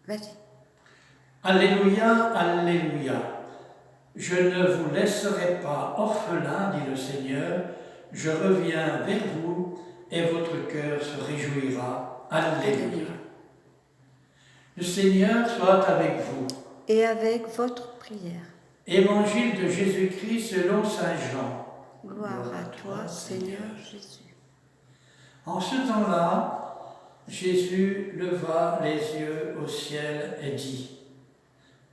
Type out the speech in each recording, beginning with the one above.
Vas-y. Alléluia, Alléluia. Je ne vous laisserai pas orphelin, dit le Seigneur. Je reviens vers vous et votre cœur se réjouira. Alléluia. Le Seigneur soit avec vous. Et avec votre prière. Évangile de Jésus-Christ selon saint Jean. Gloire à toi, Seigneur Jésus. En ce temps-là, Jésus leva les yeux au ciel et dit :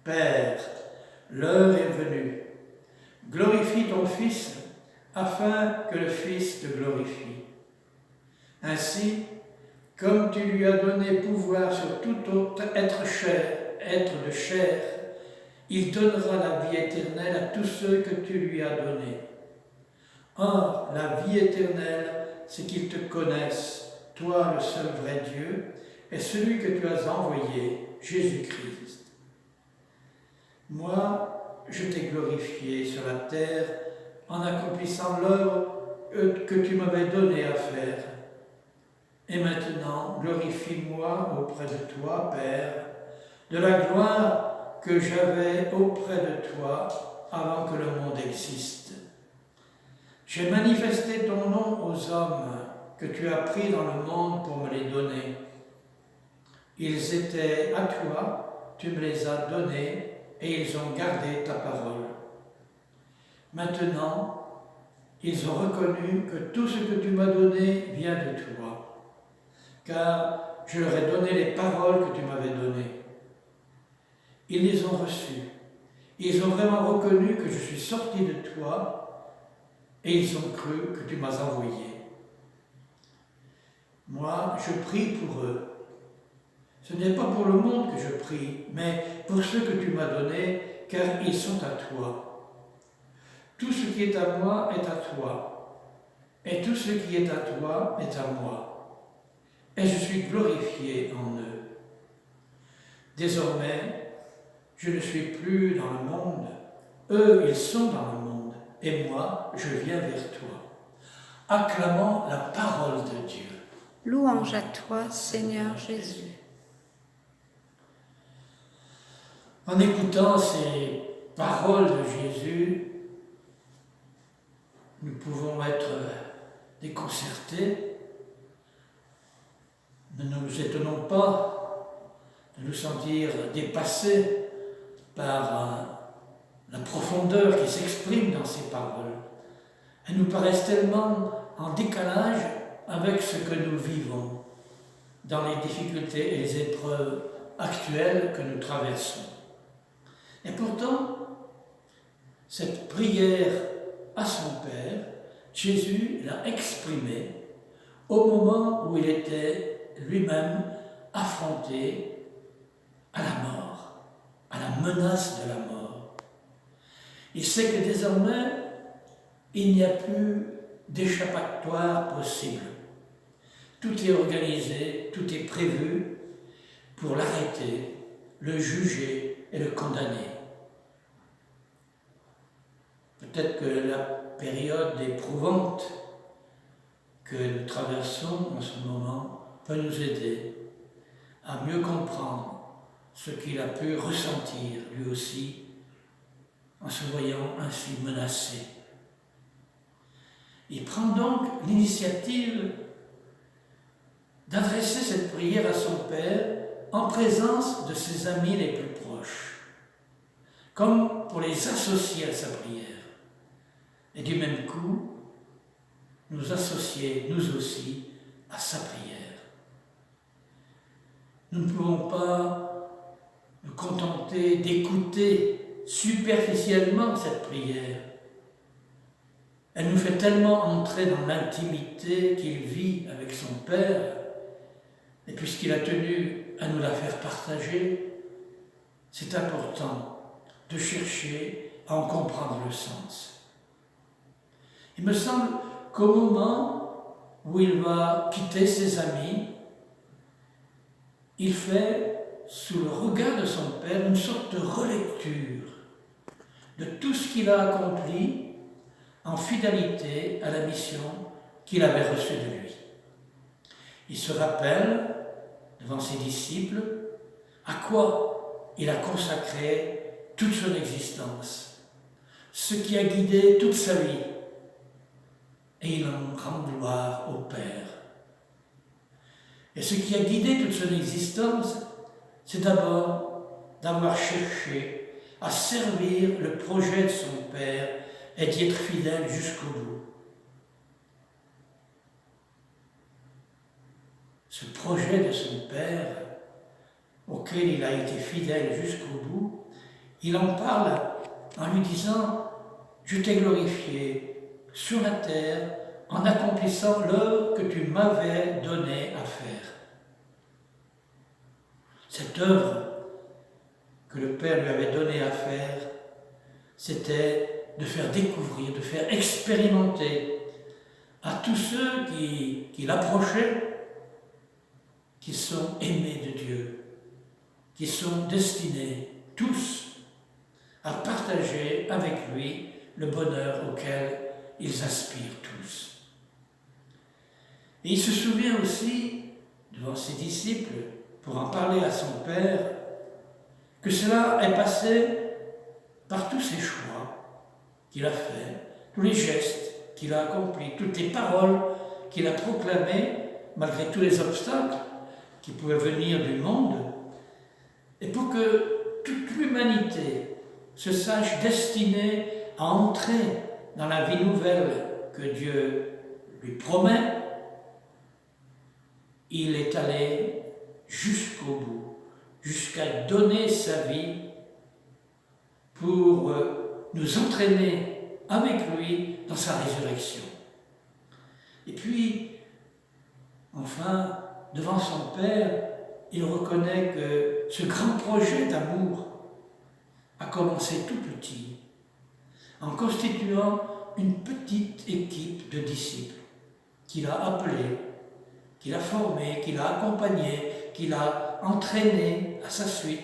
Père, l'heure est venue. Glorifie ton Fils, afin que le Fils te glorifie. Ainsi, comme tu lui as donné pouvoir sur tout autre être de chair, il donnera la vie éternelle à tous ceux que tu lui as donnés. Or, la vie éternelle, c'est qu'ils te connaissent, toi le seul vrai Dieu, et celui que tu as envoyé, Jésus-Christ. Moi, je t'ai glorifié sur la terre en accomplissant l'œuvre que tu m'avais donnée à faire. Et maintenant, glorifie-moi auprès de toi, Père, de la gloire que j'avais auprès de toi avant que le monde existe. J'ai manifesté ton nom aux hommes que tu as pris dans le monde pour me les donner. Ils étaient à toi, tu me les as donnés, et ils ont gardé ta parole. Maintenant, ils ont reconnu que tout ce que tu m'as donné vient de toi, car je leur ai donné les paroles que tu m'avais données. Ils les ont reçues. Ils ont vraiment reconnu que je suis sorti de toi, et ils ont cru que tu m'as envoyé. Moi, je prie pour eux. Ce n'est pas pour le monde que je prie, mais pour ceux que tu m'as donnés, car ils sont à toi. Tout ce qui est à moi est à toi, et tout ce qui est à toi est à moi. Et je suis glorifié en eux. Désormais, je ne suis plus dans le monde. Eux, ils sont dans le monde, et moi, je viens vers toi. Acclamons la parole de Dieu. Louange à toi, Seigneur Jésus. En écoutant ces paroles de Jésus, nous pouvons être déconcertés. Ne nous étonnons pas de nous sentir dépassés par la profondeur qui s'exprime dans ces paroles. Elles nous paraissent tellement en décalage avec ce que nous vivons dans les difficultés et les épreuves actuelles que nous traversons. Et pourtant, cette prière à son Père, Jésus l'a exprimée au moment où il était lui-même affronté à la mort, à la menace de la mort. Il sait que désormais, il n'y a plus d'échappatoire possible. Tout est organisé, tout est prévu pour l'arrêter, le juger et le condamner. Peut-être que la période éprouvante que nous traversons en ce moment peut nous aider à mieux comprendre ce qu'il a pu ressentir lui aussi en se voyant ainsi menacé. Il prend donc l'initiative d'adresser cette prière à son Père en présence de ses amis les plus proches, comme pour les associer à sa prière. Et du même coup, nous associer, nous aussi, à sa prière. Nous ne pouvons pas nous contenter d'écouter superficiellement cette prière. Elle nous fait tellement entrer dans l'intimité qu'il vit avec son Père, et puisqu'il a tenu à nous la faire partager, c'est important de chercher à en comprendre le sens. Il me semble qu'au moment où il va quitter ses amis, il fait, sous le regard de son Père, une sorte de relecture de tout ce qu'il a accompli en fidélité à la mission qu'il avait reçue de lui. Il se rappelle, devant ses disciples, à quoi il a consacré toute son existence, ce qui a guidé toute sa vie, et il en rend gloire au Père. Et ce qui a guidé toute son existence, c'est d'abord d'avoir cherché à servir le projet de son Père et d'y être fidèle jusqu'au bout. Ce projet de son Père, auquel il a été fidèle jusqu'au bout, il en parle en lui disant « Je t'ai glorifié sur la terre en accomplissant l'œuvre que tu m'avais donnée à faire. » Cette œuvre que le Père lui avait donnée à faire, c'était de faire découvrir, de faire expérimenter à tous ceux qui l'approchaient qu'ils sont aimés de Dieu, qu'ils sont destinés tous à partager avec lui le bonheur auquel ils aspirent tous. Et il se souvient aussi, devant ses disciples, pour en parler à son Père, que cela est passé par tous ses choix qu'il a faits, tous les gestes qu'il a accomplis, toutes les paroles qu'il a proclamées, malgré tous les obstacles qui pouvaient venir du monde, et pour que toute l'humanité se sache destinée à entrer dans la vie nouvelle que Dieu lui promet, il est allé jusqu'au bout, jusqu'à donner sa vie pour nous entraîner avec lui dans sa résurrection. Et puis, enfin, devant son Père, il reconnaît que ce grand projet d'amour a commencé tout petit, en constituant une petite équipe de disciples qu'il a appelés, qu'il a formés, qu'il a accompagnés, qu'il a entraînés à sa suite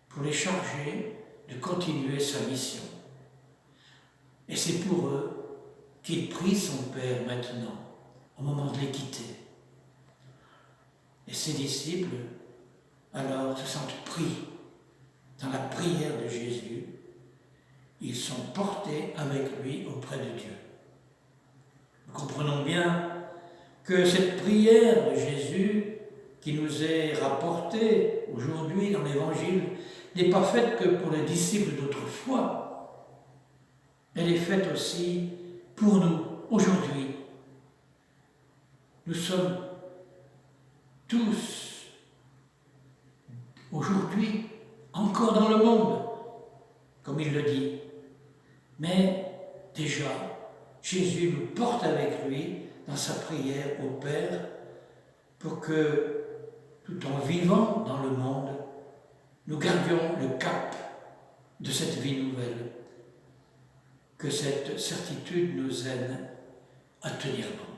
pour les charger de continuer sa mission. Et c'est pour eux qu'il prie son Père maintenant, au moment de les quitter. Et ses disciples, alors, se sentent pris dans la prière de Jésus. Ils sont portés avec lui auprès de Dieu. Nous comprenons bien que cette prière de Jésus qui nous est rapportée aujourd'hui dans l'Évangile n'est pas faite que pour les disciples d'autrefois. Elle est faite aussi pour nous, aujourd'hui. Nous sommes tous, aujourd'hui, encore dans le monde, comme il le dit. Mais déjà, Jésus nous porte avec lui dans sa prière au Père pour que, tout en vivant dans le monde, nous gardions le cap de cette vie nouvelle, que cette certitude nous aide à tenir bon.